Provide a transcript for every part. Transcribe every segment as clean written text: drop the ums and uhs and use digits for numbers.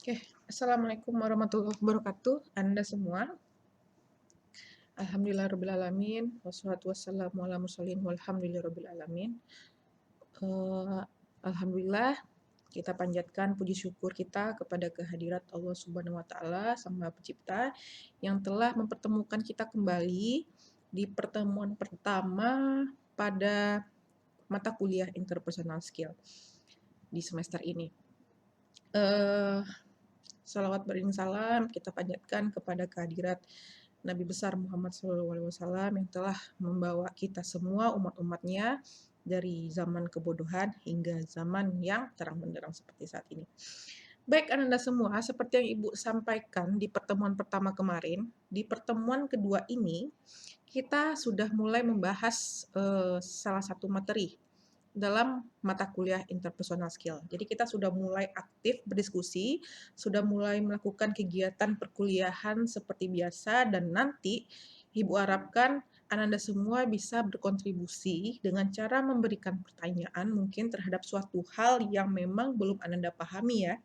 Oke, Assalamualaikum warahmatullahi wabarakatuh, Anda semua. Alhamdulillahirrabbilalamin, wassalatu wassalamu ala mursalin walhamdulillahirrabbilalamin. Alhamdulillah, kita panjatkan puji syukur kita kepada kehadirat Allah Subhanahu wa Ta'ala, Sang Maha Pencipta, yang telah mempertemukan kita kembali di pertemuan pertama pada mata kuliah Interpersonal Skill di semester ini. Salawat beriring salam kita panjatkan kepada kehadirat Nabi besar Muhammad SAW yang telah membawa kita semua umat-umatnya dari zaman kebodohan hingga zaman yang terang benderang seperti saat ini. Baik Anda semua, seperti yang Ibu sampaikan di pertemuan pertama kemarin, di pertemuan kedua ini kita sudah mulai membahas salah satu materi dalam mata kuliah Interpersonal Skill. Jadi kita sudah mulai aktif berdiskusi, sudah mulai melakukan kegiatan perkuliahan seperti biasa, dan nanti Ibu harapkan Ananda semua bisa berkontribusi dengan cara memberikan pertanyaan mungkin terhadap suatu hal yang memang belum Ananda pahami ya.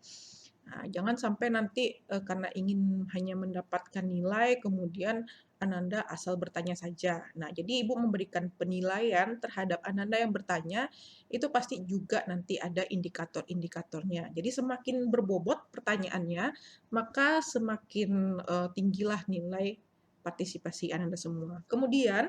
Nah, jangan sampai nanti karena ingin hanya mendapatkan nilai, kemudian Ananda asal bertanya saja. Nah, jadi Ibu memberikan penilaian terhadap Ananda yang bertanya, itu pasti juga nanti ada indikator-indikatornya. Jadi semakin berbobot pertanyaannya, maka semakin tinggilah nilai partisipasi Ananda semua. Kemudian,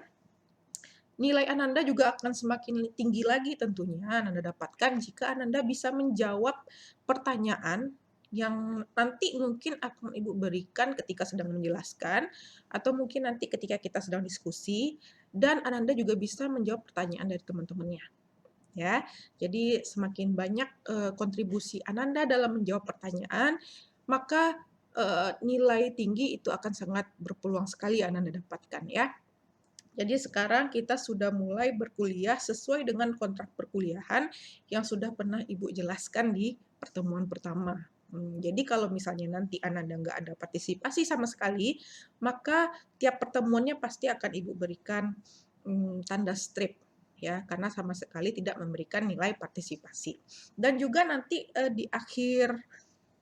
nilai Ananda juga akan semakin tinggi lagi tentunya Ananda dapatkan jika Ananda bisa menjawab pertanyaan yang nanti mungkin akan Ibu berikan ketika sedang menjelaskan, atau mungkin nanti ketika kita sedang diskusi, dan Ananda juga bisa menjawab pertanyaan dari teman-temannya. Ya, jadi semakin banyak kontribusi Ananda dalam menjawab pertanyaan, maka nilai tinggi itu akan sangat berpeluang sekali Ananda dapatkan ya. Jadi sekarang kita sudah mulai berkuliah sesuai dengan kontrak perkuliahan yang sudah pernah Ibu jelaskan di pertemuan pertama. Jadi kalau misalnya nanti Ananda nggak ada partisipasi sama sekali, maka tiap pertemuannya pasti akan Ibu berikan tanda strip ya, karena sama sekali tidak memberikan nilai partisipasi. Dan juga nanti di akhir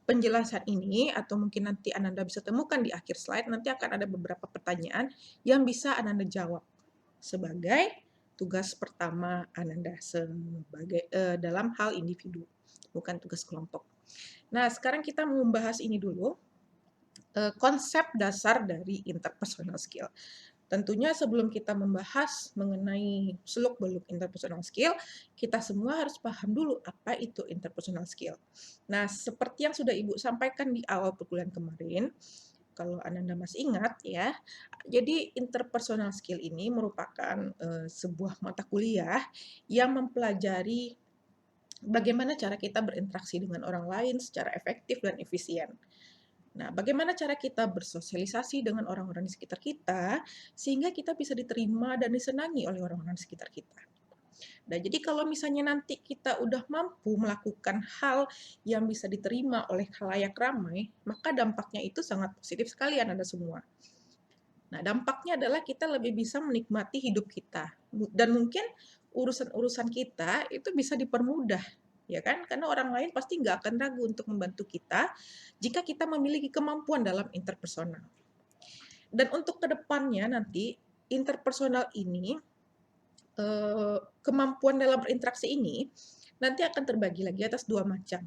penjelasan ini, atau mungkin nanti Ananda bisa temukan di akhir slide, nanti akan ada beberapa pertanyaan yang bisa Ananda jawab sebagai tugas pertama Ananda sebagai dalam hal individu, bukan tugas kelompok. Nah, sekarang kita membahas ini dulu, konsep dasar dari interpersonal skill. Tentunya sebelum kita membahas mengenai seluk-beluk interpersonal skill, kita semua harus paham dulu apa itu interpersonal skill. Nah, seperti yang sudah Ibu sampaikan di awal perkuliahan kemarin, kalau Ananda masih ingat ya, jadi interpersonal skill ini merupakan sebuah mata kuliah yang mempelajari bagaimana cara kita berinteraksi dengan orang lain secara efektif dan efisien. Nah, bagaimana cara kita bersosialisasi dengan orang-orang di sekitar kita, sehingga kita bisa diterima dan disenangi oleh orang-orang di sekitar kita. Nah, jadi kalau misalnya nanti kita udah mampu melakukan hal yang bisa diterima oleh khalayak ramai, maka dampaknya itu sangat positif sekali Anda semua. Nah, dampaknya adalah kita lebih bisa menikmati hidup kita. Dan mungkin urusan-urusan kita itu bisa dipermudah, ya kan? Karena orang lain pasti nggak akan ragu untuk membantu kita jika kita memiliki kemampuan dalam interpersonal. Dan untuk kedepannya nanti, interpersonal ini, kemampuan dalam berinteraksi ini, nanti akan terbagi lagi atas dua macam.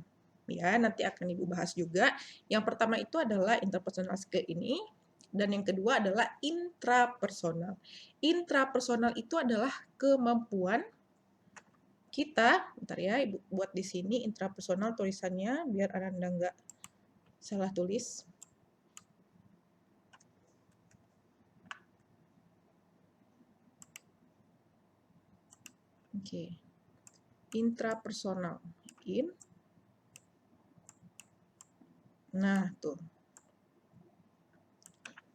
Ya, nanti akan Ibu bahas juga. Yang pertama itu adalah interpersonal skill ini, dan yang kedua adalah intrapersonal. Intrapersonal itu adalah kemampuan kita, bentar ya, Ibu buat di sini intrapersonal tulisannya biar Anda nggak salah tulis. Oke. Intrapersonal. Nah, tuh.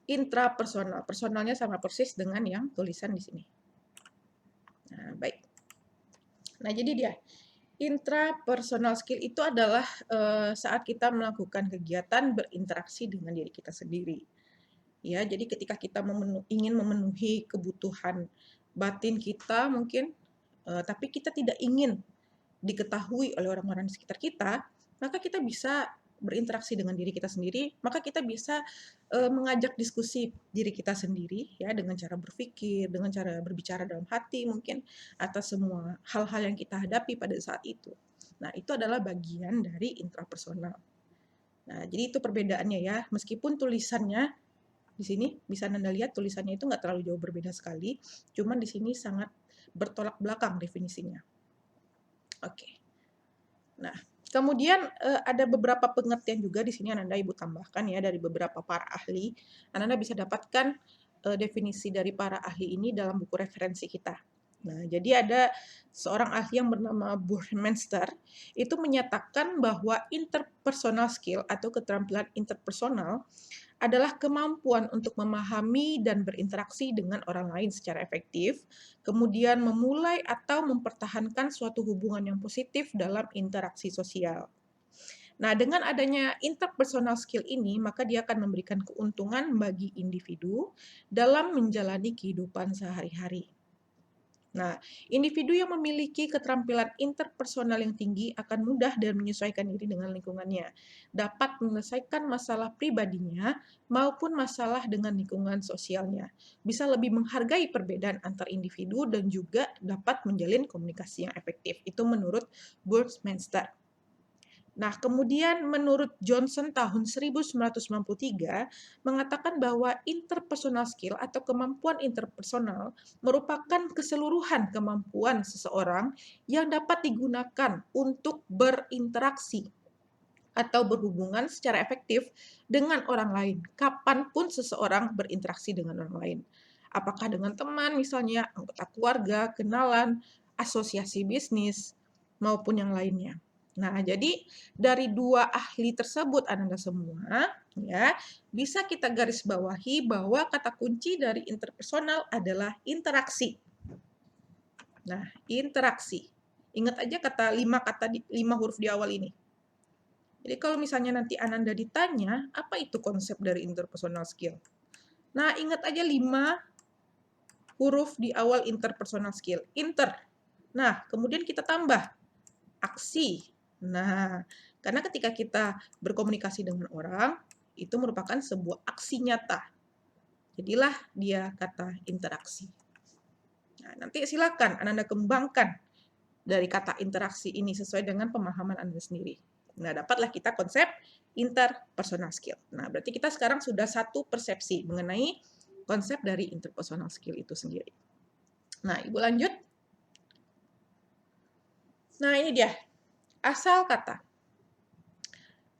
Intrapersonal. Personalnya sama persis dengan yang tulisan di sini. Nah, baik. Nah, jadi dia. Intrapersonal skill itu adalah saat kita melakukan kegiatan berinteraksi dengan diri kita sendiri. Ya, jadi ketika kita ingin memenuhi kebutuhan batin kita mungkin, tapi kita tidak ingin diketahui oleh orang-orang di sekitar kita, maka kita bisa berinteraksi dengan diri kita sendiri, maka kita bisa mengajak diskusi diri kita sendiri ya dengan cara berpikir, dengan cara berbicara dalam hati mungkin atas semua hal-hal yang kita hadapi pada saat itu. Nah, itu adalah bagian dari intrapersonal. Nah, jadi itu perbedaannya ya. Meskipun tulisannya di sini bisa Anda lihat tulisannya itu nggak terlalu jauh berbeda sekali, cuman di sini sangat bertolak belakang definisinya. Oke. Nah, kemudian ada beberapa pengertian juga di sini Anda Ibu tambahkan ya dari beberapa para ahli. Anda bisa dapatkan definisi dari para ahli ini dalam buku referensi kita. Nah, jadi ada seorang ahli yang bernama Burmeister itu menyatakan bahwa interpersonal skill atau keterampilan interpersonal adalah kemampuan untuk memahami dan berinteraksi dengan orang lain secara efektif, kemudian memulai atau mempertahankan suatu hubungan yang positif dalam interaksi sosial. Nah, dengan adanya interpersonal skill ini, maka dia akan memberikan keuntungan bagi individu dalam menjalani kehidupan sehari-hari. Nah, individu yang memiliki keterampilan interpersonal yang tinggi akan mudah dan menyesuaikan diri dengan lingkungannya, dapat menyelesaikan masalah pribadinya maupun masalah dengan lingkungan sosialnya, bisa lebih menghargai perbedaan antar individu dan juga dapat menjalin komunikasi yang efektif. Itu menurut Burmeister. Nah, kemudian menurut Johnson tahun 1993 mengatakan bahwa interpersonal skill atau kemampuan interpersonal merupakan keseluruhan kemampuan seseorang yang dapat digunakan untuk berinteraksi atau berhubungan secara efektif dengan orang lain, kapanpun seseorang berinteraksi dengan orang lain. Apakah dengan teman misalnya, anggota keluarga, kenalan, asosiasi bisnis, maupun yang lainnya. Nah, jadi dari dua ahli tersebut Anda semua ya, bisa kita garis bawahi bahwa kata kunci dari interpersonal adalah interaksi. Nah, interaksi. Ingat aja lima huruf di awal ini. Jadi kalau misalnya nanti Ananda ditanya, apa itu konsep dari interpersonal skill? Nah, ingat aja 5 huruf di awal interpersonal skill. Inter. Nah, kemudian kita tambah aksi. Nah, karena ketika kita berkomunikasi dengan orang, itu merupakan sebuah aksi nyata. Jadilah dia kata interaksi. Nah, nanti silakan Anda kembangkan dari kata interaksi ini sesuai dengan pemahaman Anda sendiri. Nah, dapatlah kita konsep interpersonal skill. Nah, berarti kita sekarang sudah satu persepsi mengenai konsep dari interpersonal skill itu sendiri. Nah, Ibu lanjut. Nah, ini dia. Asal kata.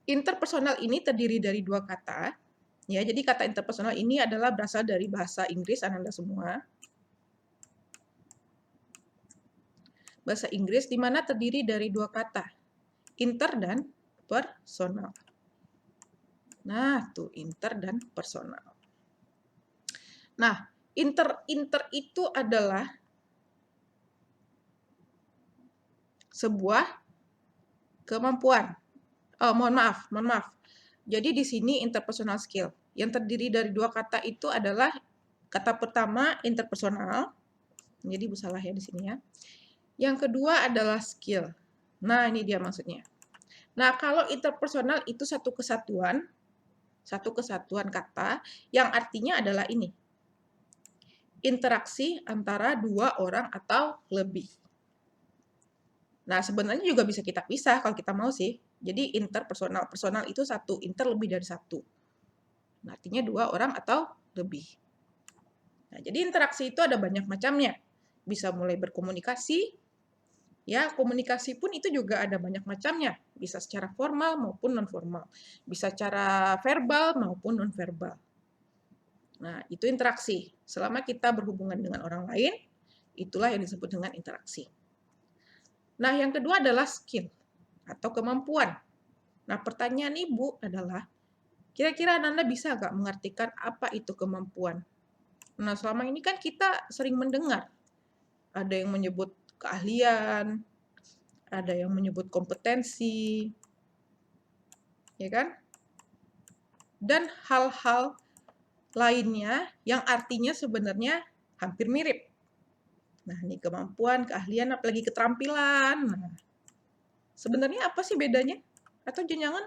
Interpersonal ini terdiri dari 2 kata. Ya, jadi kata interpersonal ini adalah berasal dari bahasa Inggris Anda semua. Bahasa Inggris di mana terdiri dari 2 kata. Inter dan personal. Nah, tuh inter dan personal. Nah, inter itu adalah sebuah kemampuan. Oh, mohon maaf. Jadi di sini interpersonal skill. Yang terdiri dari 2 kata itu adalah kata pertama interpersonal. Jadi Bu salah ya di sini ya. Yang kedua adalah skill. Nah, ini dia maksudnya. Nah, kalau interpersonal itu satu kesatuan kata yang artinya adalah ini. Interaksi antara 2 orang atau lebih. Nah, sebenarnya juga bisa kita pisah kalau kita mau sih. Jadi interpersonal, personal itu satu, inter lebih dari satu. Nah, artinya 2 orang atau lebih. Nah, jadi interaksi itu ada banyak macamnya. Bisa mulai berkomunikasi, ya komunikasi pun itu juga ada banyak macamnya. Bisa secara formal maupun non-formal. Bisa secara verbal maupun non-verbal. Nah, itu interaksi. Selama kita berhubungan dengan orang lain, itulah yang disebut dengan interaksi. Nah, yang kedua adalah skill atau kemampuan. Nah, pertanyaan Ibu adalah, kira-kira Anda bisa nggak mengartikan apa itu kemampuan? Nah, selama ini kan kita sering mendengar. Ada yang menyebut keahlian, ada yang menyebut kompetensi, ya kan? Dan hal-hal lainnya yang artinya sebenarnya hampir mirip. Nah, ini kemampuan, keahlian, apalagi keterampilan. Nah, sebenarnya apa sih bedanya? Atau jangan-jangan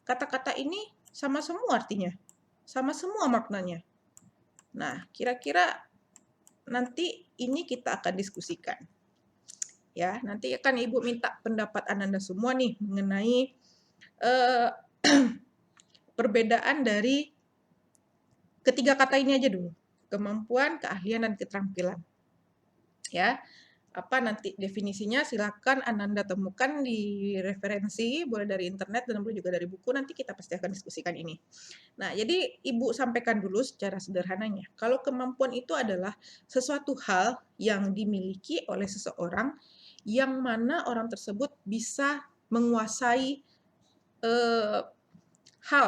kata-kata ini sama semua artinya, sama semua maknanya. Nah, kira-kira nanti ini kita akan diskusikan. Ya, nanti akan Ibu minta pendapat Ananda semua nih mengenai perbedaan dari ketiga kata ini aja dulu. Kemampuan, keahlian, dan keterampilan. Ya, apa nanti definisinya silakan Ananda temukan di referensi, boleh dari internet dan boleh juga dari buku, nanti kita pasti akan diskusikan ini. Nah, jadi Ibu sampaikan dulu secara sederhananya, kalau kemampuan itu adalah sesuatu hal yang dimiliki oleh seseorang yang mana orang tersebut bisa menguasai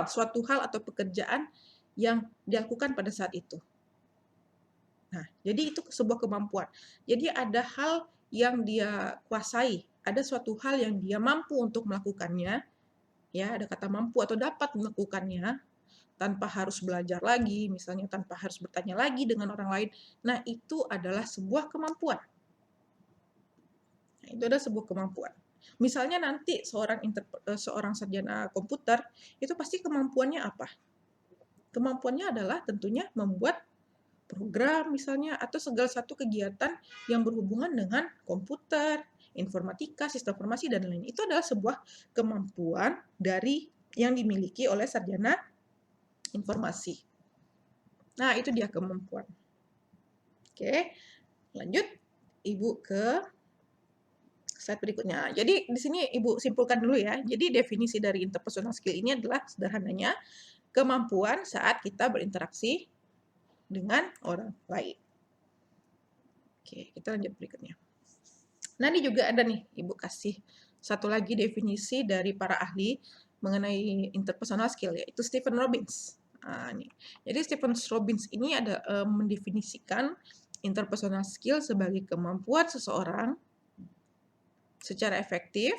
suatu hal atau pekerjaan yang dilakukan pada saat itu. Nah, jadi itu sebuah kemampuan. Jadi ada hal yang dia kuasai, ada suatu hal yang dia mampu untuk melakukannya, ya ada kata mampu atau dapat melakukannya, tanpa harus belajar lagi, misalnya tanpa harus bertanya lagi dengan orang lain. Nah, itu adalah sebuah kemampuan. Nah, itu adalah sebuah kemampuan. Misalnya nanti seorang sarjana komputer, itu pasti kemampuannya apa? Kemampuannya adalah tentunya membuat program misalnya, atau segala satu kegiatan yang berhubungan dengan komputer, informatika, sistem informasi, dan lain-lain. Itu adalah sebuah kemampuan dari yang dimiliki oleh sarjana informasi. Nah, itu dia kemampuan. Oke, lanjut Ibu ke slide berikutnya. Jadi di sini Ibu simpulkan dulu ya. Jadi definisi dari interpersonal skill ini adalah sederhananya kemampuan saat kita berinteraksi dengan orang lain. Oke, kita lanjut berikutnya. Nah, ini juga ada nih, Ibu kasih satu lagi definisi dari para ahli mengenai interpersonal skill, yaitu Stephen Robbins. Nah, ini. Jadi Stephen Robbins ini ada mendefinisikan interpersonal skill sebagai kemampuan seseorang secara efektif.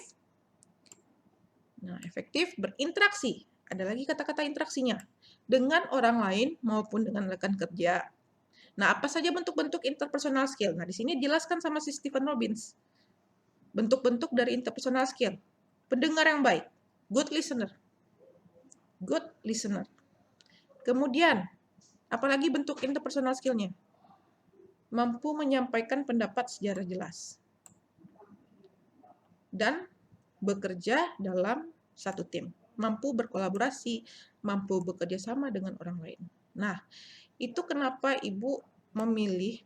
Nah, efektif berinteraksi. Ada lagi kata-kata interaksinya dengan orang lain maupun dengan rekan kerja. Nah, apa saja bentuk-bentuk interpersonal skill? Nah, di sini dijelaskan sama si Stephen Robbins. Bentuk-bentuk dari interpersonal skill. Pendengar yang baik, good listener. Good listener. Kemudian, apalagi bentuk interpersonal skill-nya? Mampu menyampaikan pendapat secara jelas. Dan bekerja dalam satu tim. Mampu berkolaborasi, mampu bekerja sama dengan orang lain. Nah, itu kenapa Ibu memilih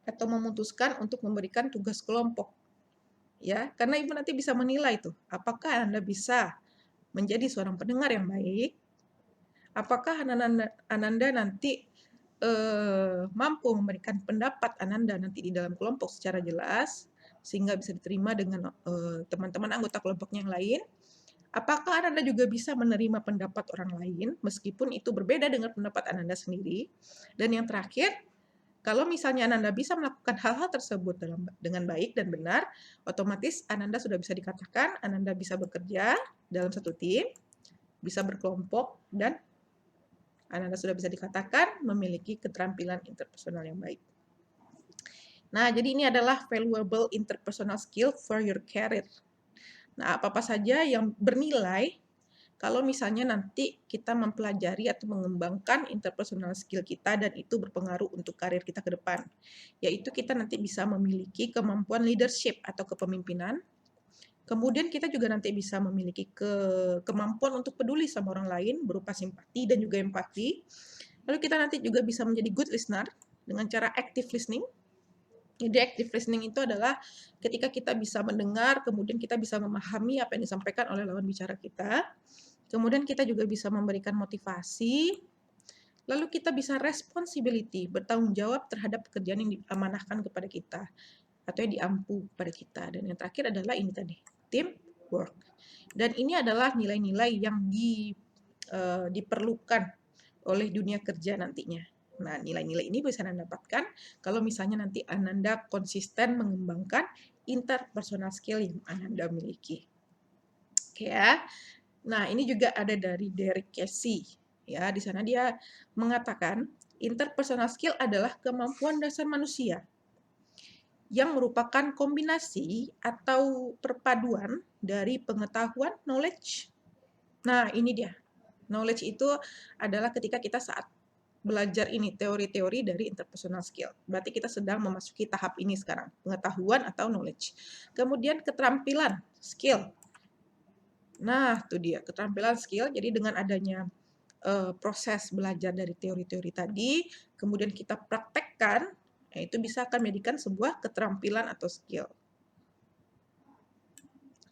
atau memutuskan untuk memberikan tugas kelompok. Ya, karena Ibu nanti bisa menilai tuh, apakah Anda bisa menjadi seorang pendengar yang baik, apakah Ananda nanti mampu memberikan pendapat Ananda nanti di dalam kelompok secara jelas, sehingga bisa diterima dengan teman-teman anggota kelompoknya yang lain. Apakah Ananda juga bisa menerima pendapat orang lain, meskipun itu berbeda dengan pendapat Ananda sendiri. Dan yang terakhir, kalau misalnya Ananda bisa melakukan hal-hal tersebut dengan baik dan benar, otomatis Ananda sudah bisa dikatakan Ananda bisa bekerja dalam satu tim, bisa berkelompok, dan Ananda sudah bisa dikatakan memiliki keterampilan interpersonal yang baik. Nah, jadi ini adalah valuable interpersonal skill for your career. Nah, apa-apa saja yang bernilai kalau misalnya nanti kita mempelajari atau mengembangkan interpersonal skill kita dan itu berpengaruh untuk karir kita ke depan. Yaitu kita nanti bisa memiliki kemampuan leadership atau kepemimpinan. Kemudian kita juga nanti bisa memiliki kemampuan untuk peduli sama orang lain berupa simpati dan juga empati. Lalu kita nanti juga bisa menjadi good listener dengan cara active listening. Jadi active listening itu adalah ketika kita bisa mendengar, kemudian kita bisa memahami apa yang disampaikan oleh lawan bicara kita. Kemudian kita juga bisa memberikan motivasi. Lalu kita bisa responsibility, bertanggung jawab terhadap pekerjaan yang diamanahkan kepada kita atau yang diampu kepada kita. Dan yang terakhir adalah ini tadi, teamwork. Dan ini adalah nilai-nilai yang diperlukan oleh dunia kerja nantinya. Nah, nilai-nilai ini bisa Anda dapatkan kalau misalnya nanti Ananda konsisten mengembangkan interpersonal skill yang Ananda miliki. Oke ya. Nah, ini juga ada dari Derek Casey. Ya, di sana dia mengatakan interpersonal skill adalah kemampuan dasar manusia yang merupakan kombinasi atau perpaduan dari pengetahuan knowledge Nah, ini dia. Knowledge itu adalah ketika kita saat belajar ini, teori-teori dari interpersonal skill. Berarti kita sedang memasuki tahap ini sekarang, pengetahuan atau knowledge. Kemudian keterampilan, skill. Nah, itu dia, keterampilan skill. Jadi dengan adanya proses belajar dari teori-teori tadi, kemudian kita praktekkan, ya itu bisa akan menjadikan sebuah keterampilan atau skill.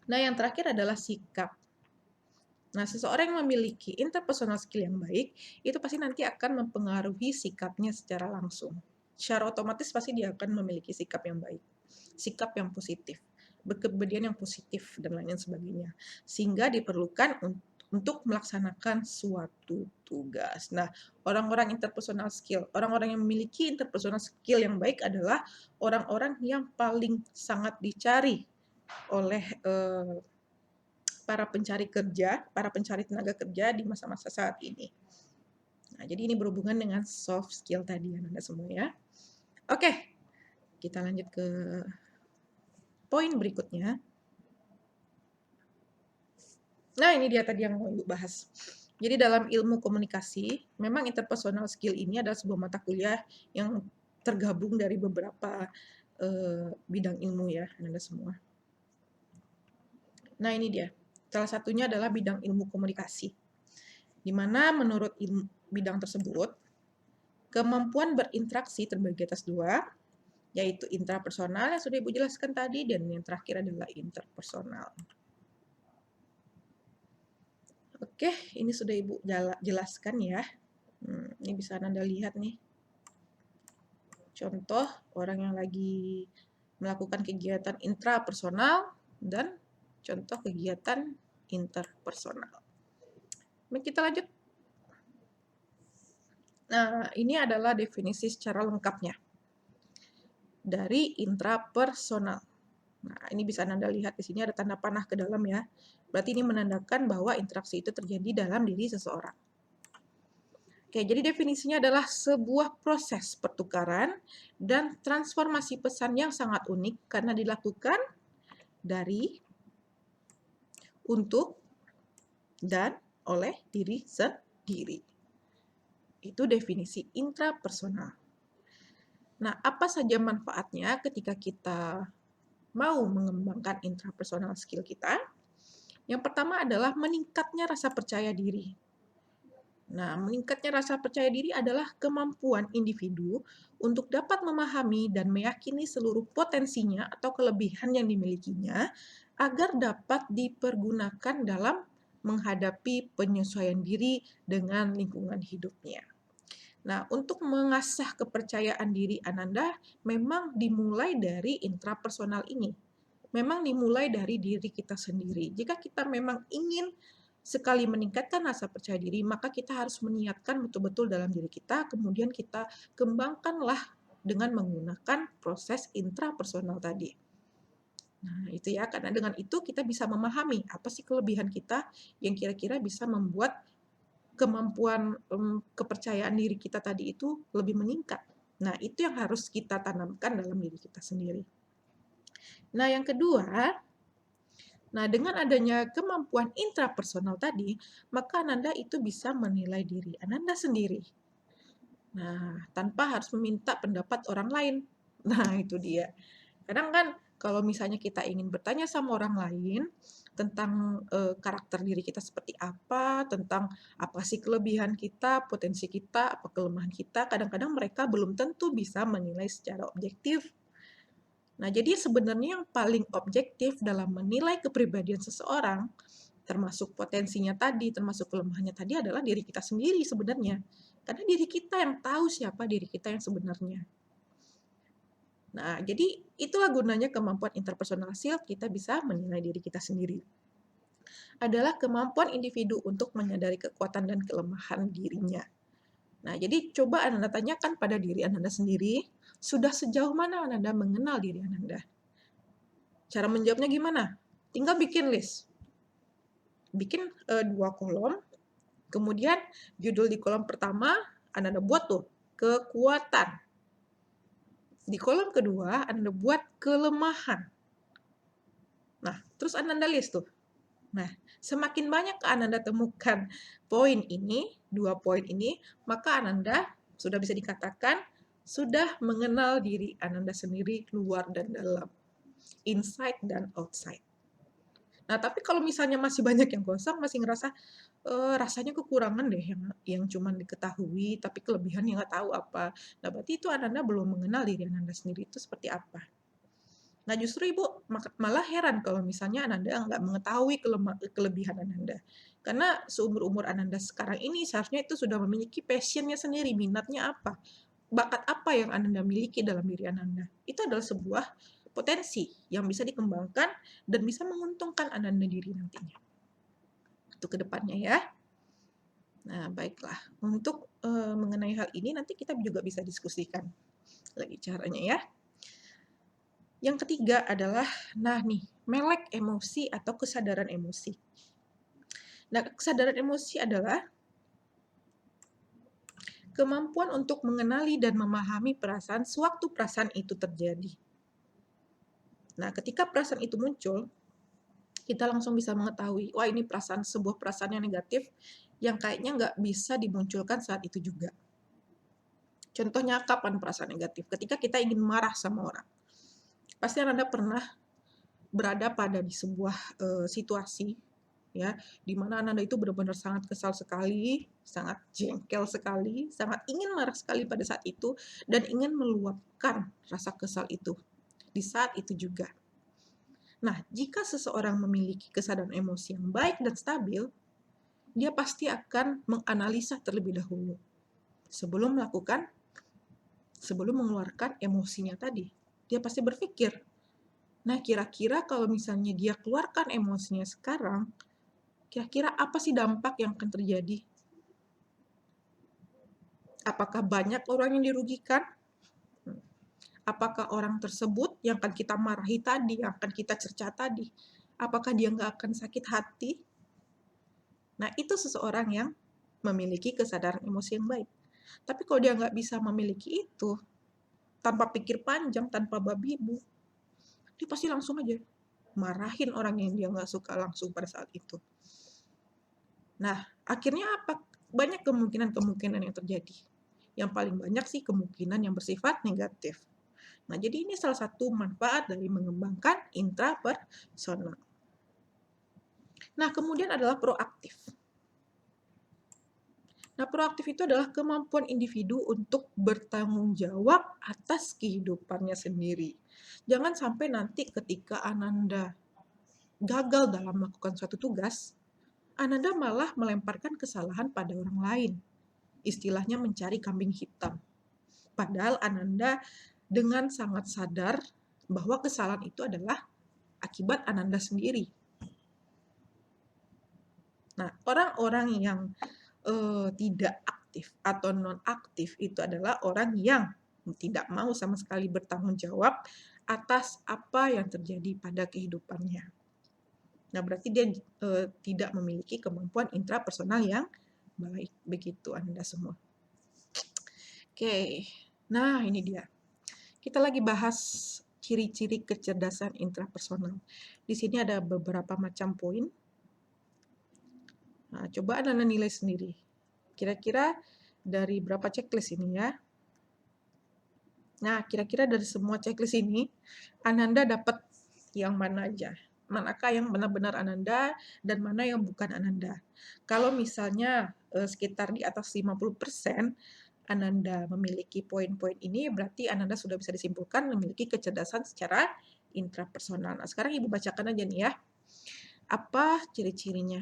Nah, yang terakhir adalah sikap. Nah, seseorang yang memiliki interpersonal skill yang baik, itu pasti nanti akan mempengaruhi sikapnya secara langsung. Secara otomatis pasti dia akan memiliki sikap yang baik, sikap yang positif, berkepribadian yang positif, dan lain sebagainya. Sehingga diperlukan untuk melaksanakan suatu tugas. Nah, orang-orang interpersonal skill, orang-orang yang memiliki interpersonal skill yang baik adalah orang-orang yang paling sangat dicari oleh para pencari kerja, para pencari tenaga kerja di masa-masa saat ini. Nah, jadi ini berhubungan dengan soft skill tadi Anda semua ya. Oke, kita lanjut ke poin berikutnya. Nah, ini dia tadi yang mau Ibu bahas. Jadi dalam ilmu komunikasi, memang interpersonal skill ini adalah sebuah mata kuliah yang tergabung dari beberapa bidang ilmu ya, Anda semua. Nah, ini dia. Salah satunya adalah bidang ilmu komunikasi. Di mana menurut bidang tersebut, kemampuan berinteraksi terbagi atas dua, yaitu intrapersonal yang sudah Ibu jelaskan tadi, dan yang terakhir adalah interpersonal. Oke, ini sudah Ibu jelaskan ya. Ini bisa Anda lihat nih. Contoh orang yang lagi melakukan kegiatan intrapersonal dan contoh kegiatan interpersonal. Mari kita lanjut. Nah, ini adalah definisi secara lengkapnya dari intrapersonal. Nah, ini bisa Anda lihat di sini ada tanda panah ke dalam ya. Berarti ini menandakan bahwa interaksi itu terjadi dalam diri seseorang. Oke, jadi definisinya adalah sebuah proses pertukaran dan transformasi pesan yang sangat unik karena dilakukan dari, untuk, dan oleh diri sendiri. Itu definisi intrapersonal. Nah, apa saja manfaatnya ketika kita mau mengembangkan intrapersonal skill kita? Yang pertama adalah meningkatnya rasa percaya diri. Nah, meningkatnya rasa percaya diri adalah kemampuan individu untuk dapat memahami dan meyakini seluruh potensinya atau kelebihan yang dimilikinya agar dapat dipergunakan dalam menghadapi penyesuaian diri dengan lingkungan hidupnya. Nah, untuk mengasah kepercayaan diri Ananda memang dimulai dari intrapersonal ini. Memang dimulai dari diri kita sendiri. Jika kita memang ingin sekali meningkatkan rasa percaya diri, maka kita harus meniatkan betul-betul dalam diri kita, kemudian kita kembangkanlah dengan menggunakan proses intrapersonal tadi. Nah, itu ya, karena dengan itu kita bisa memahami apa sih kelebihan kita yang kira-kira bisa membuat kemampuan kepercayaan diri kita tadi itu lebih meningkat. Nah, itu yang harus kita tanamkan dalam diri kita sendiri. Nah, yang kedua, nah, dengan adanya kemampuan intrapersonal tadi, maka Ananda itu bisa menilai diri Ananda sendiri. Nah, tanpa harus meminta pendapat orang lain. Nah, itu dia. Kadang kan kalau misalnya kita ingin bertanya sama orang lain tentang karakter diri kita seperti apa, tentang apa sih kelebihan kita, potensi kita, apa kelemahan kita, kadang-kadang mereka belum tentu bisa menilai secara objektif. Nah, jadi sebenarnya yang paling objektif dalam menilai kepribadian seseorang, termasuk potensinya tadi, termasuk kelemahannya tadi adalah diri kita sendiri sebenarnya. Karena diri kita yang tahu siapa diri kita yang sebenarnya. Nah, jadi itulah gunanya kemampuan interpersonal skill, kita bisa menilai diri kita sendiri. Adalah kemampuan individu untuk menyadari kekuatan dan kelemahan dirinya. Nah, jadi coba Anda tanyakan pada diri Anda sendiri, sudah sejauh mana Anda mengenal diri Anda? Cara menjawabnya gimana? Tinggal bikin list. Bikin 2 kolom, kemudian judul di kolom pertama Anda buat tuh, kekuatan. Di kolom kedua Anda buat kelemahan. Nah, terus Anda list tuh. Nah, semakin banyak Ananda temukan poin ini, 2 poin ini, maka Ananda sudah bisa dikatakan sudah mengenal diri Ananda sendiri luar dan dalam, inside dan outside. Nah, tapi kalau misalnya masih banyak yang kosong, masih ngerasa, rasanya kekurangan deh yang cuman diketahui, tapi kelebihannya nggak tahu apa. Nah, berarti itu Ananda belum mengenal diri Ananda sendiri itu seperti apa. Nah, justru Ibu malah heran kalau misalnya Ananda nggak mengetahui kelebihan Ananda. Karena seumur-umur Ananda sekarang ini seharusnya itu sudah memiliki passion-nya sendiri, minatnya apa, bakat apa yang Ananda miliki dalam diri Ananda. Itu adalah sebuah potensi yang bisa dikembangkan dan bisa menguntungkan Ananda diri nantinya. Itu ke depannya ya. Nah, baiklah. Untuk mengenai hal ini nanti kita juga bisa diskusikan lagi caranya ya. Yang ketiga adalah, nah nih, melek emosi atau kesadaran emosi. Nah, kesadaran emosi adalah kemampuan untuk mengenali dan memahami perasaan sewaktu perasaan itu terjadi. Nah, ketika perasaan itu muncul, kita langsung bisa mengetahui, wah ini sebuah perasaan yang negatif yang kayaknya nggak bisa dimunculkan saat itu juga. Contohnya kapan perasaan negatif? Ketika kita ingin marah sama orang. Pasti Anda pernah berada pada di sebuah situasi ya, di mana Anda itu benar-benar sangat kesal sekali, sangat jengkel sekali, sangat ingin marah sekali pada saat itu dan ingin meluapkan rasa kesal itu di saat itu juga. Nah, jika seseorang memiliki kesadaran emosi yang baik dan stabil, dia pasti akan menganalisa terlebih dahulu sebelum mengeluarkan emosinya tadi. Dia pasti berpikir, nah kira-kira kalau misalnya dia keluarkan emosinya sekarang, kira-kira apa sih dampak yang akan terjadi? Apakah banyak orang yang dirugikan? Apakah orang tersebut yang akan kita marahi tadi, yang akan kita cerca tadi, apakah dia nggak akan sakit hati? Nah, itu seseorang yang memiliki kesadaran emosi yang baik. Tapi kalau dia nggak bisa memiliki itu, tanpa pikir panjang, tanpa babi bu, dia pasti langsung aja marahin orang yang dia nggak suka langsung pada saat itu. Nah, akhirnya apa? Banyak kemungkinan-kemungkinan yang terjadi. Yang paling banyak sih kemungkinan yang bersifat negatif. Nah, jadi ini salah satu manfaat dari mengembangkan intrapersonal. Nah, kemudian adalah proaktif. Nah, proaktif itu adalah kemampuan individu untuk bertanggung jawab atas kehidupannya sendiri. Jangan sampai nanti ketika Ananda gagal dalam melakukan suatu tugas, Ananda malah melemparkan kesalahan pada orang lain. Istilahnya mencari kambing hitam. Padahal Ananda dengan sangat sadar bahwa kesalahan itu adalah akibat Ananda sendiri. Nah, orang-orang yang tidak aktif atau non-aktif itu adalah orang yang tidak mau sama sekali bertanggung jawab atas apa yang terjadi pada kehidupannya. Nah, berarti dia tidak memiliki kemampuan intrapersonal yang baik. Begitu Anda semua. Oke, nah ini dia. Kita lagi bahas ciri-ciri kecerdasan intrapersonal. Di sini ada beberapa macam poin. Nah, coba Anda nilai sendiri. Kira-kira dari berapa checklist ini ya? Nah, kira-kira dari semua checklist ini, Ananda dapat yang mana aja? Manakah yang benar-benar Ananda dan mana yang bukan Ananda? Kalau misalnya sekitar di atas 50%, Ananda memiliki poin-poin ini, berarti Ananda sudah bisa disimpulkan memiliki kecerdasan secara intrapersonal. Nah, sekarang Ibu bacakan aja nih ya. Apa ciri-cirinya?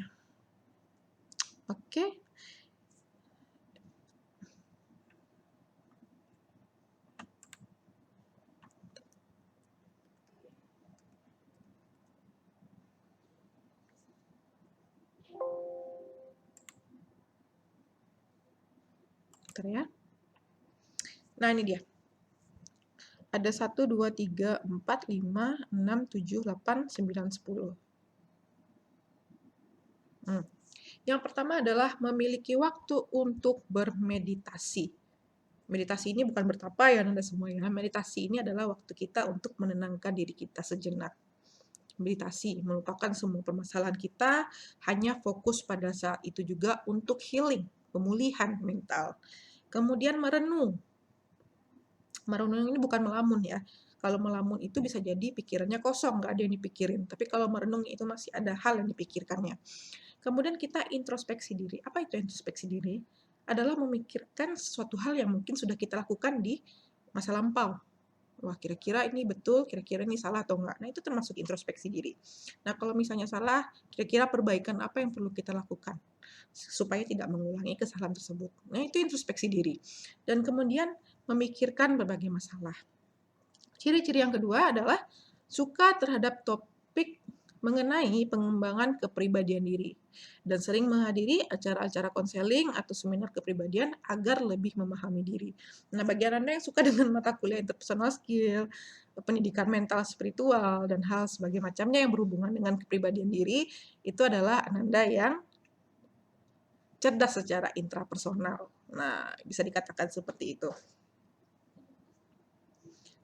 Oke. Bentar ya. Nah, ini dia. Ada 1, 2, 3, 4, 5, 6, 7, 8, 9, 10. Yang pertama adalah memiliki waktu untuk bermeditasi. Meditasi ini bukan bertapa ya Anda semua ya. Meditasi ini adalah waktu kita untuk menenangkan diri kita sejenak. meditasi, melupakan semua permasalahan kita, hanya fokus pada saat itu juga untuk healing, pemulihan mental. Kemudian merenung. Merenung ini bukan melamun ya. Kalau melamun itu bisa jadi pikirannya kosong, nggak ada yang dipikirin. Tapi kalau merenung itu masih ada hal yang dipikirkannya. Kemudian kita introspeksi diri. Apa itu introspeksi diri? Adalah memikirkan sesuatu hal yang mungkin sudah kita lakukan di masa lampau. Wah, kira-kira ini betul, kira-kira ini salah atau enggak. Nah, itu termasuk introspeksi diri. Nah, kalau misalnya salah, kira-kira perbaikan apa yang perlu kita lakukan supaya tidak mengulangi kesalahan tersebut. Nah, itu introspeksi diri. Dan kemudian memikirkan berbagai masalah. Ciri-ciri yang kedua adalah suka terhadap topik mengenai pengembangan kepribadian diri dan sering menghadiri acara-acara konseling atau seminar kepribadian agar lebih memahami diri. Nah, bagi Anda yang suka dengan mata kuliah interpersonal skill, pendidikan mental spiritual, dan hal sebagai macamnya yang berhubungan dengan kepribadian diri, itu adalah Anda yang cerdas secara intrapersonal. Nah, bisa dikatakan seperti itu.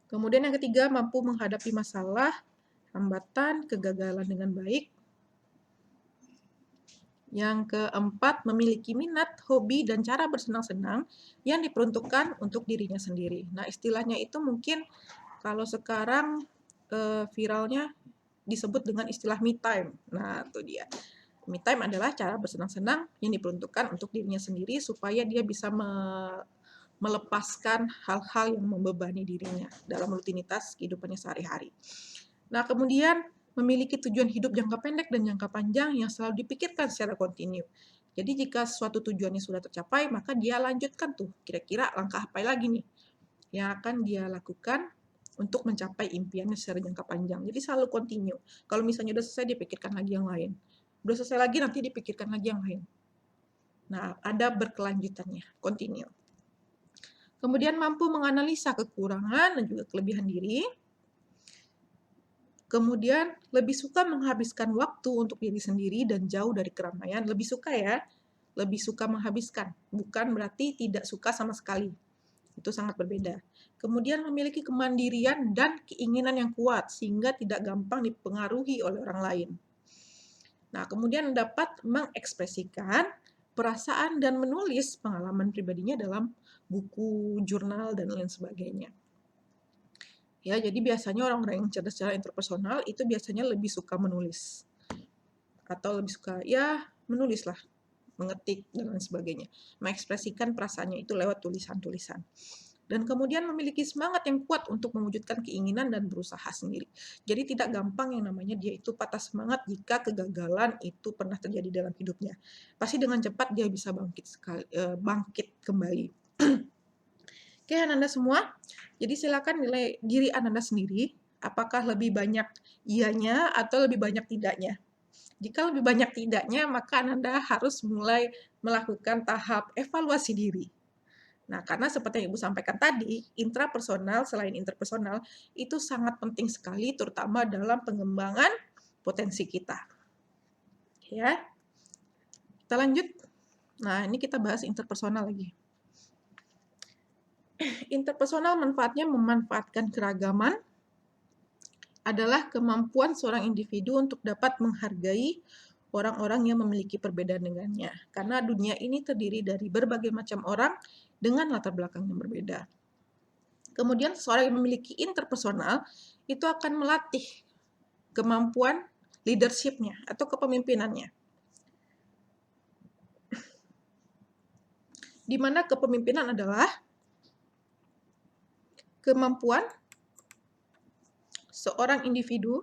Kemudian yang ketiga, mampu menghadapi masalah, hambatan, kegagalan dengan baik. Yang keempat, memiliki minat, hobi, dan cara bersenang-senang yang diperuntukkan untuk dirinya sendiri. Nah, istilahnya itu mungkin kalau sekarang viralnya disebut dengan istilah me time. Nah, itu dia. Me time adalah cara bersenang-senang yang diperuntukkan untuk dirinya sendiri supaya dia bisa melepaskan hal-hal yang membebani dirinya dalam rutinitas kehidupannya sehari-hari. Nah, kemudian memiliki tujuan hidup jangka pendek dan jangka panjang yang selalu dipikirkan secara kontinu. Jadi jika suatu tujuannya sudah tercapai, maka dia lanjutkan tuh, kira-kira langkah apa lagi nih yang akan dia lakukan untuk mencapai impiannya secara jangka panjang. Jadi selalu kontinu. Kalau misalnya udah selesai, dipikirkan lagi yang lain. Udah selesai lagi, nanti dipikirkan lagi yang lain. Nah, ada berkelanjutannya, kontinu. Kemudian mampu menganalisa kekurangan dan juga kelebihan diri. Kemudian lebih suka menghabiskan waktu untuk diri sendiri dan jauh dari keramaian. Lebih suka ya, lebih suka menghabiskan. Bukan berarti tidak suka sama sekali. Itu sangat berbeda. Kemudian memiliki kemandirian dan keinginan yang kuat sehingga tidak gampang dipengaruhi oleh orang lain. Nah, kemudian dapat mengekspresikan perasaan dan menulis pengalaman pribadinya dalam buku, jurnal, dan lain sebagainya. Ya, jadi biasanya orang-orang yang cerdas secara interpersonal itu biasanya lebih suka menulis. Atau lebih suka, ya menulis lah, mengetik, dan lain sebagainya. Mengekspresikan perasaannya itu lewat tulisan-tulisan. Dan kemudian memiliki semangat yang kuat untuk mewujudkan keinginan dan berusaha sendiri. Jadi tidak gampang yang namanya dia itu patah semangat jika kegagalan itu pernah terjadi dalam hidupnya. Pasti dengan cepat dia bisa bangkit kembali. Oke, Ananda semua. Jadi silakan nilai diri Ananda sendiri. Apakah lebih banyak iyanya atau lebih banyak tidaknya? Jika lebih banyak tidaknya, maka Ananda harus mulai melakukan tahap evaluasi diri. Nah, karena seperti yang Ibu sampaikan tadi, intrapersonal selain interpersonal itu sangat penting sekali terutama dalam pengembangan potensi kita. Ya. Kita lanjut. Nah, ini kita bahas interpersonal lagi. Interpersonal manfaatnya memanfaatkan keragaman adalah kemampuan seorang individu untuk dapat menghargai orang-orang yang memiliki perbedaan dengannya. Karena dunia ini terdiri dari berbagai macam orang dengan latar belakang yang berbeda. Kemudian seorang yang memiliki interpersonal itu akan melatih kemampuan leadership-nya atau kepemimpinannya. Di mana kepemimpinan adalah kemampuan seorang individu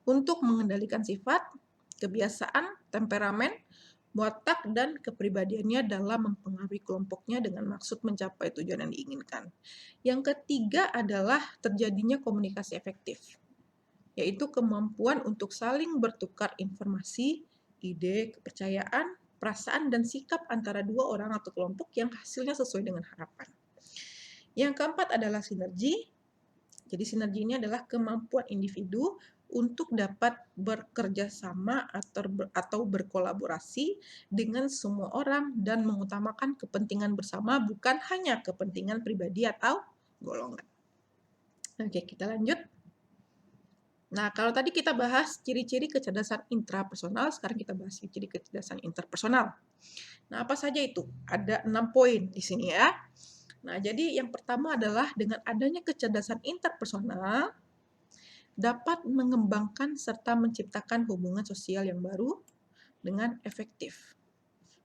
untuk mengendalikan sifat, kebiasaan, temperamen, watak, dan kepribadiannya dalam mempengaruhi kelompoknya dengan maksud mencapai tujuan yang diinginkan. Yang ketiga adalah terjadinya komunikasi efektif, yaitu kemampuan untuk saling bertukar informasi, ide, kepercayaan, perasaan, dan sikap antara dua orang atau kelompok yang hasilnya sesuai dengan harapan. Yang keempat adalah sinergi. Jadi sinergi ini adalah kemampuan individu untuk dapat bekerja sama atau berkolaborasi dengan semua orang dan mengutamakan kepentingan bersama, bukan hanya kepentingan pribadi atau golongan. Oke, kita lanjut. Nah, kalau tadi kita bahas ciri-ciri kecerdasan intrapersonal, sekarang kita bahas ciri-ciri kecerdasan interpersonal. Nah, apa saja itu? Ada 6 poin di sini ya. Nah, jadi yang pertama adalah dengan adanya kecerdasan interpersonal dapat mengembangkan serta menciptakan hubungan sosial yang baru dengan efektif.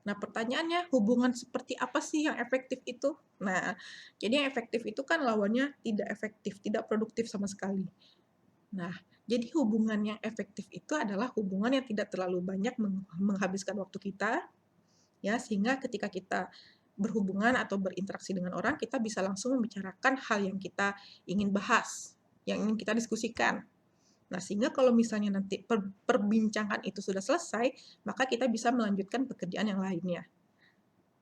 Nah, pertanyaannya, hubungan seperti apa sih yang efektif itu? Nah, jadi yang efektif itu kan lawannya tidak efektif, tidak produktif sama sekali. Nah, jadi hubungan yang efektif itu adalah hubungan yang tidak terlalu banyak menghabiskan waktu kita, ya, sehingga ketika kita berhubungan atau berinteraksi dengan orang, kita bisa langsung membicarakan hal yang kita ingin bahas, yang ingin kita diskusikan. Nah, sehingga kalau misalnya nanti perbincangan itu sudah selesai, maka kita bisa melanjutkan pekerjaan yang lainnya.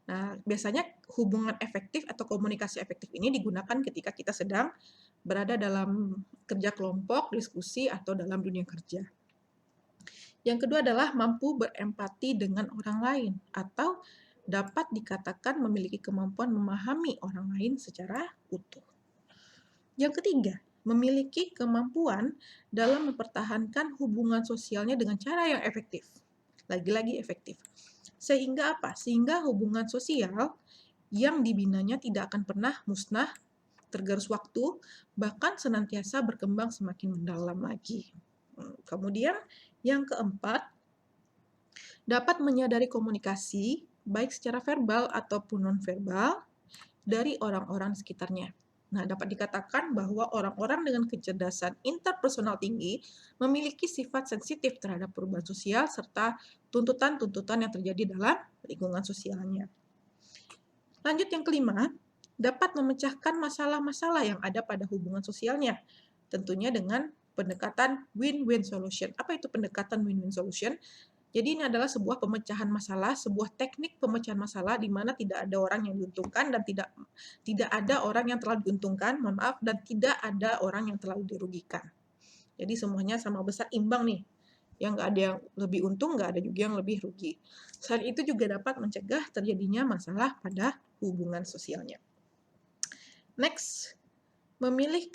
Nah, biasanya hubungan efektif atau komunikasi efektif ini digunakan ketika kita sedang berada dalam kerja kelompok, diskusi, atau dalam dunia kerja. Yang kedua adalah mampu berempati dengan orang lain atau dapat dikatakan memiliki kemampuan memahami orang lain secara utuh. Yang ketiga, memiliki kemampuan dalam mempertahankan hubungan sosialnya dengan cara yang efektif. Lagi-lagi efektif. Sehingga apa? Sehingga hubungan sosial yang dibinanya tidak akan pernah musnah, tergerus waktu, bahkan senantiasa berkembang semakin mendalam lagi. Kemudian yang keempat, dapat menyadari komunikasi, baik secara verbal ataupun nonverbal, dari orang-orang sekitarnya. Nah, dapat dikatakan bahwa orang-orang dengan kecerdasan interpersonal tinggi memiliki sifat sensitif terhadap perubahan sosial serta tuntutan-tuntutan yang terjadi dalam lingkungan sosialnya. Lanjut yang kelima, dapat memecahkan masalah-masalah yang ada pada hubungan sosialnya, tentunya dengan pendekatan win-win solution. Apa itu pendekatan win-win solution? Jadi ini adalah sebuah pemecahan masalah, sebuah teknik pemecahan masalah di mana tidak ada orang yang diuntungkan dan tidak ada orang yang terlalu diuntungkan, mohon maaf, dan tidak ada orang yang terlalu dirugikan. Jadi semuanya sama besar imbang nih. Yang nggak ada yang lebih untung, nggak ada juga yang lebih rugi. Selain itu juga dapat mencegah terjadinya masalah pada hubungan sosialnya. Next, memiliki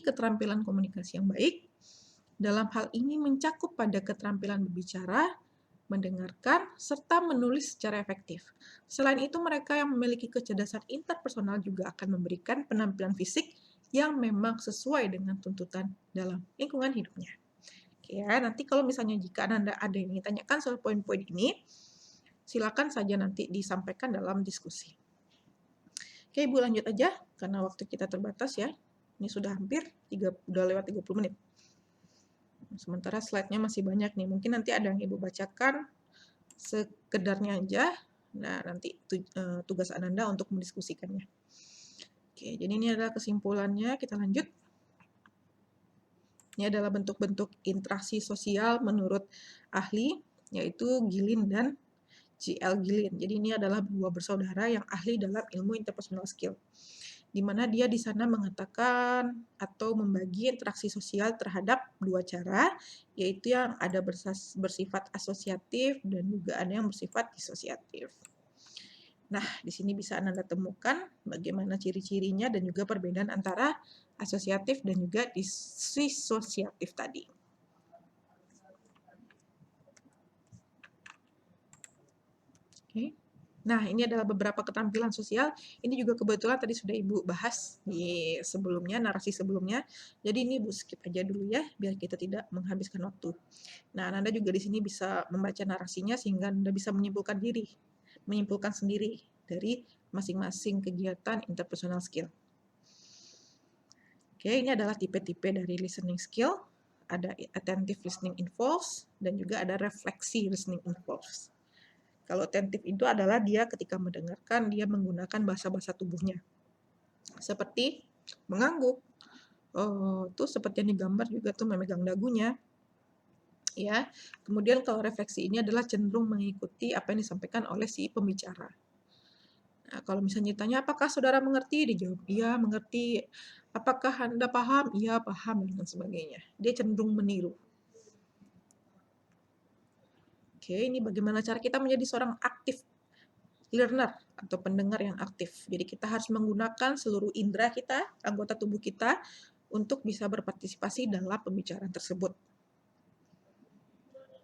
keterampilan komunikasi yang baik. Dalam hal ini mencakup pada keterampilan berbicara, mendengarkan, serta menulis secara efektif. Selain itu, mereka yang memiliki kecerdasan interpersonal juga akan memberikan penampilan fisik yang memang sesuai dengan tuntutan dalam lingkungan hidupnya. Oke ya, nanti kalau misalnya jika Anda ada yang ingin tanyakan soal poin-poin ini, silakan saja nanti disampaikan dalam diskusi. Oke, Ibu lanjut aja, karena waktu kita terbatas ya. Ini sudah udah lewat 30 menit. Sementara slide-nya masih banyak nih. Mungkin nanti ada yang Ibu bacakan sekedarnya aja. Nah, nanti tugas Ananda untuk mendiskusikannya. Oke, jadi ini adalah kesimpulannya. Kita lanjut. Ini adalah bentuk-bentuk interaksi sosial menurut ahli, yaitu Gilin dan G.L. Gilin. Jadi ini adalah dua bersaudara yang ahli dalam ilmu interpersonal skill, di mana dia di sana mengatakan atau membagi interaksi sosial terhadap dua cara, yaitu yang ada bersifat asosiatif dan juga ada yang bersifat disosiatif. Nah, di sini bisa Anda temukan bagaimana ciri-cirinya dan juga perbedaan antara asosiatif dan juga disosiatif tadi. Oke. Nah, ini adalah beberapa keterampilan sosial. Ini juga kebetulan tadi sudah Ibu bahas di sebelumnya, narasi sebelumnya. Jadi ini Ibu skip aja dulu ya, biar kita tidak menghabiskan waktu. Nah, Anda juga di sini bisa membaca narasinya sehingga Anda bisa menyimpulkan sendiri dari masing-masing kegiatan interpersonal skill. Oke, ini adalah tipe-tipe dari listening skill. Ada attentive listening involves dan juga ada refleksi listening involves. Kalau attentif itu adalah dia ketika mendengarkan, dia menggunakan bahasa-bahasa tubuhnya. Seperti mengangguk, tuh seperti yang digambar juga tuh memegang dagunya. Ya. Kemudian kalau refleksi ini adalah cenderung mengikuti apa yang disampaikan oleh si pembicara. Nah, kalau misalnya ditanya, apakah saudara mengerti? Dijawab, iya mengerti. Apakah Anda paham? Iya paham, dan sebagainya. Dia cenderung meniru. Oke, ini bagaimana cara kita menjadi seorang aktif learner atau pendengar yang aktif. Jadi kita harus menggunakan seluruh indera kita, anggota tubuh kita, untuk bisa berpartisipasi dalam pembicaraan tersebut.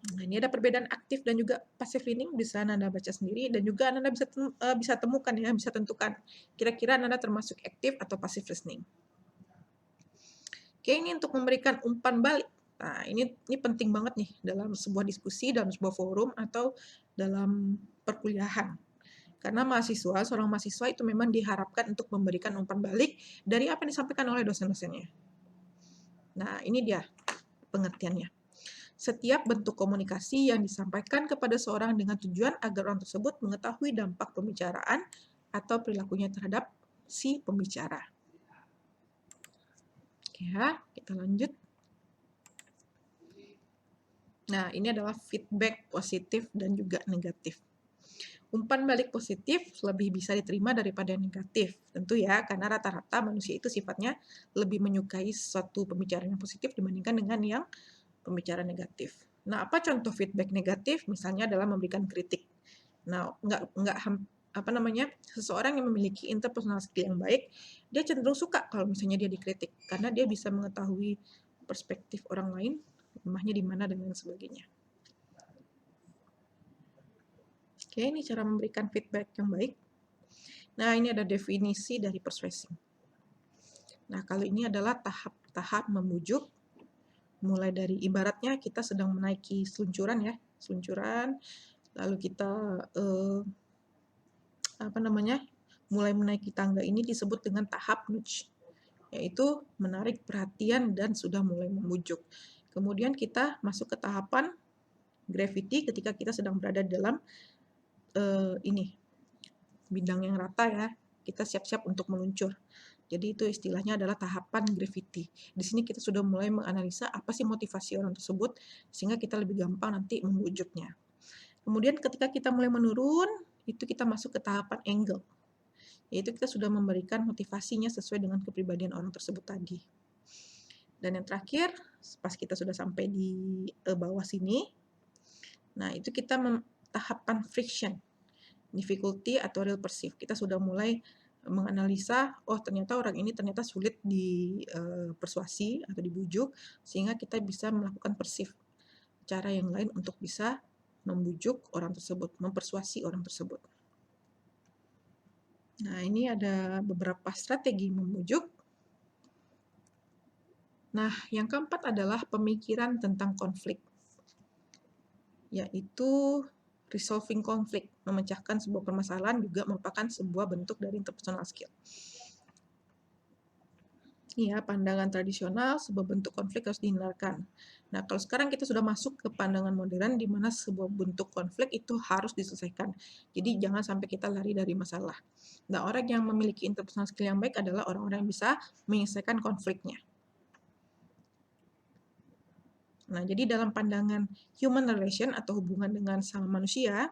Nah, ini ada perbedaan aktif dan juga passive listening, bisa Anda baca sendiri dan juga Anda bisa temukan ya, bisa tentukan kira-kira Anda termasuk aktif atau passive listening. Oke, ini untuk memberikan umpan balik. Nah, ini penting banget nih dalam sebuah diskusi, dalam sebuah forum, atau dalam perkuliahan. Karena seorang mahasiswa itu memang diharapkan untuk memberikan umpan balik dari apa yang disampaikan oleh dosen-dosennya. Nah, ini dia pengertiannya. Setiap bentuk komunikasi yang disampaikan kepada seorang dengan tujuan agar orang tersebut mengetahui dampak pembicaraan atau perilakunya terhadap si pembicara. Oke ya, kita lanjut. Nah, ini adalah feedback positif dan juga negatif. Umpan balik positif lebih bisa diterima daripada yang negatif. Tentu ya, karena rata-rata manusia itu sifatnya lebih menyukai suatu pembicaraan yang positif dibandingkan dengan yang pembicaraan negatif. Nah, apa contoh feedback negatif? Misalnya adalah memberikan kritik. Nah, seseorang yang memiliki interpersonal skill yang baik, dia cenderung suka kalau misalnya dia dikritik, karena dia bisa mengetahui perspektif orang lain, lemahnya di mana, dan lain sebagainya. Oke, ini cara memberikan feedback yang baik. Nah, ini ada definisi dari persuasing. Nah, kalau ini adalah tahap-tahap membujuk, mulai dari ibaratnya kita sedang menaiki seluncuran ya, lalu kita mulai menaiki tangga ini disebut dengan tahap nudge, yaitu menarik perhatian dan sudah mulai membujuk. Kemudian kita masuk ke tahapan gravity ketika kita sedang berada dalam bidang yang rata ya, kita siap-siap untuk meluncur. Jadi itu istilahnya adalah tahapan gravity. Di sini kita sudah mulai menganalisa apa sih motivasi orang tersebut, sehingga kita lebih gampang nanti membujuknya. Kemudian ketika kita mulai menurun, itu kita masuk ke tahapan angle, yaitu kita sudah memberikan motivasinya sesuai dengan kepribadian orang tersebut tadi. Dan yang terakhir, pas kita sudah sampai di bawah sini, nah itu kita tahapan friction, difficulty atau real perceive. Kita sudah mulai menganalisa, oh ternyata orang ini ternyata sulit dipersuasi atau dibujuk, sehingga kita bisa melakukan perceive, cara yang lain untuk bisa membujuk orang tersebut, mempersuasi orang tersebut. Nah, ini ada beberapa strategi membujuk. Nah, yang keempat adalah pemikiran tentang konflik, yaitu resolving konflik, memecahkan sebuah permasalahan juga merupakan sebuah bentuk dari interpersonal skill. Ya, pandangan tradisional, sebuah bentuk konflik harus dihindarkan. Nah, kalau sekarang kita sudah masuk ke pandangan modern di mana sebuah bentuk konflik itu harus diselesaikan. Jadi jangan sampai kita lari dari masalah. Nah, orang yang memiliki interpersonal skill yang baik adalah orang-orang yang bisa menyelesaikan konfliknya. Nah, jadi dalam pandangan human relation atau hubungan dengan sama manusia,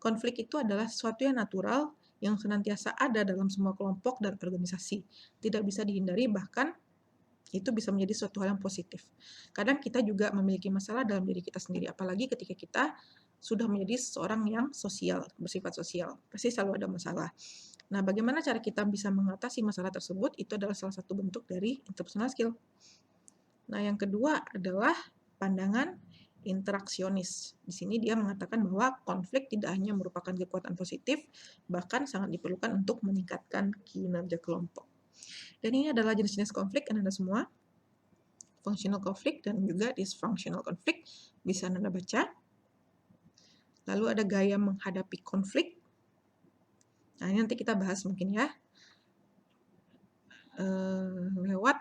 konflik itu adalah sesuatu yang natural yang senantiasa ada dalam semua kelompok dan organisasi. Tidak bisa dihindari, bahkan itu bisa menjadi suatu hal yang positif. Kadang kita juga memiliki masalah dalam diri kita sendiri, apalagi ketika kita sudah menjadi seorang yang sosial, bersifat sosial. Pasti selalu ada masalah. Nah, bagaimana cara kita bisa mengatasi masalah tersebut? Itu adalah salah satu bentuk dari interpersonal skill. Nah, yang kedua adalah pandangan interaksionis. Di sini dia mengatakan bahwa konflik tidak hanya merupakan kekuatan positif, bahkan sangat diperlukan untuk meningkatkan kinerja kelompok. Dan ini adalah jenis-jenis konflik Anda semua. Functional konflik dan juga dysfunctional konflik bisa Anda baca. Lalu ada gaya menghadapi konflik. Nah, ini nanti kita bahas mungkin ya. Lewat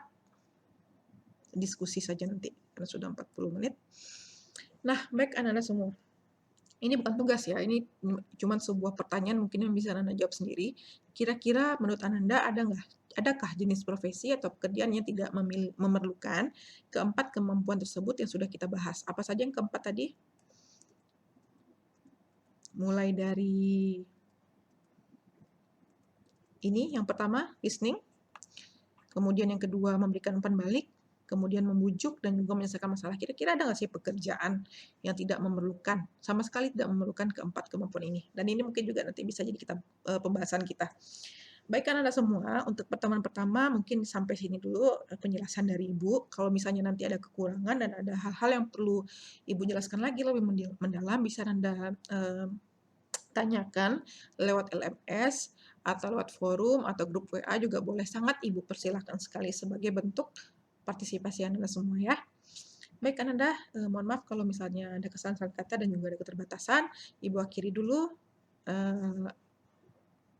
diskusi saja nanti, karena sudah 40 menit. Nah, baik Anda semua. Ini bukan tugas ya, ini cuma sebuah pertanyaan mungkin yang bisa Anda jawab sendiri. Kira-kira menurut Anda adakah jenis profesi atau pekerjaan yang tidak memerlukan keempat kemampuan tersebut yang sudah kita bahas? Apa saja yang keempat tadi? Mulai dari ini, yang pertama, listening. Kemudian yang kedua, memberikan umpan balik. Kemudian membujuk dan juga menyelesaikan masalah. Kira-kira ada nggak sih pekerjaan yang tidak memerlukan, sama sekali tidak memerlukan keempat kemampuan ini? Dan ini mungkin juga nanti bisa jadi pembahasan kita. Baik Kanada semua, untuk pertemuan pertama mungkin sampai sini dulu, penjelasan dari Ibu. Kalau misalnya nanti ada kekurangan dan ada hal-hal yang perlu Ibu jelaskan lagi lebih mendalam, bisa Anda, tanyakan lewat LMS atau lewat forum atau grup WA juga boleh, sangat Ibu persilahkan sekali sebagai bentuk partisipasi Anda semua ya. Baik Ananda, mohon maaf kalau misalnya ada kesalahan kata dan juga ada keterbatasan. Ibu akhiri dulu, eee,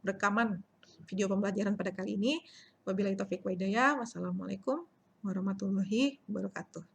rekaman video pembelajaran pada kali ini. Wabillahi taufiq wa hidayah. Wassalamualaikum warahmatullahi wabarakatuh.